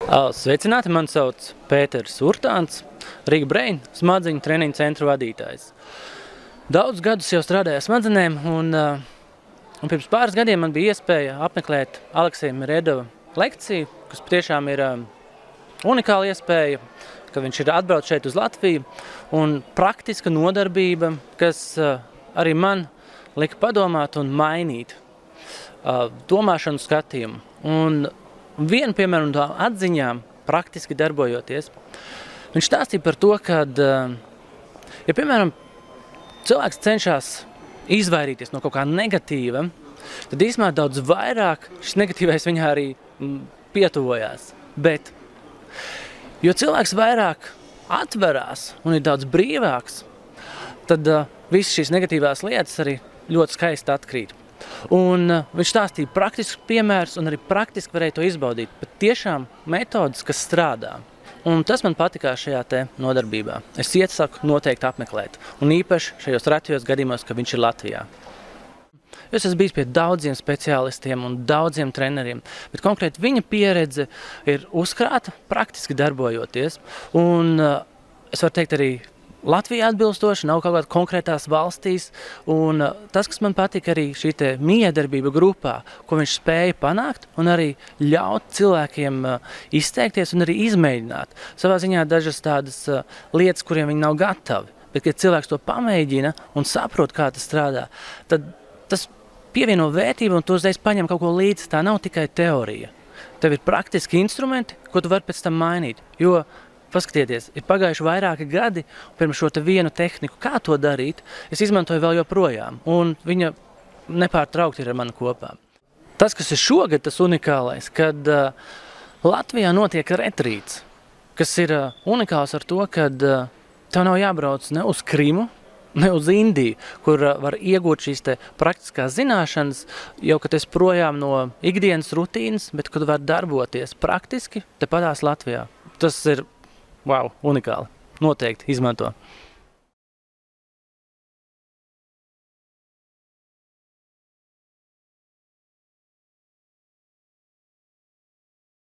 Sveicināti, mani sauc Pēters Urtāns, Riga Brain smadziņu treniņu centru vadītājs. Daudz gadus jau strādāju smadzenēm, un pirms pāris gadiem man bija iespēja apmeklēt Aleksija Meredova lekciju, kas patiešām ir unikāla iespēja, ka viņš ir atbrauc šeit uz Latviju, un praktiska nodarbība, kas arī man lika padomāt un mainīt domāšanu skatījumu. Un vienu, piemēram, no atziņām, praktiski darbojoties, viņš stāstīja par to, kad, ja, piemēram, cilvēks cenšas izvairīties no kaut kā negatīva, tad īsumā daudz vairāk šis negatīvais viņā arī pietuvojās. Bet, jo cilvēks vairāk atverās un ir daudz brīvāks, tad visas šīs negatīvās lietas arī ļoti skaisti atkrīt. Un viņš stāstīja praktiskus piemērus un arī praktiski varēja to izbaudīt. Bet tiešām metodas, kas strādā. Un tas man patikās šajā te nodarbībā. Es iesaku noteikti apmeklēt. Un īpaši šajos retajos gadījumos, ka viņš ir Latvijā. Es esmu bijis pie daudziem speciālistiem un daudziem treneriem, bet konkrēti viņa pieredze ir uzkrāta, praktiski darbojoties. Un es varu teikt arī Latvijā atbilstoši, nav kaut kādā konkrētās valstīs, un tas, kas man patika arī šī te miedarbība grupā, ko viņš spēja panākt un arī ļaut cilvēkiem izteikties un arī izmēģināt. Savā ziņā dažas tādas lietas, kuriem viņi nav gatavi, bet, kad cilvēks to pamēģina un saprot, kā tas strādā, tad tas pievieno vērtību un tu uzreiz paņem kaut ko līdzi. Tā nav tikai teorija. Tev ir praktiski instrumenti, ko tu vari pēc tam mainīt, jo paskatieties, ir pagājuši vairāki gadi, un pirms šo te vienu tehniku, kā to darīt, es izmantoju vēl joprojām, un viņa nepārtraukti ir ar mani kopā. Tas, kas ir šogad tas unikālais, kad Latvijā notiek retrīts, kas ir unikāls ar to, kad tev nav jābrauc ne uz Krimu, ne uz Indiju, kur var iegūt šīs te praktiskās zināšanas, jau kad es projām no ikdienas rutīnas, bet kad var darboties praktiski tepatās Latvijā. Tas ir wow, unikāli. Noteikti izmanto.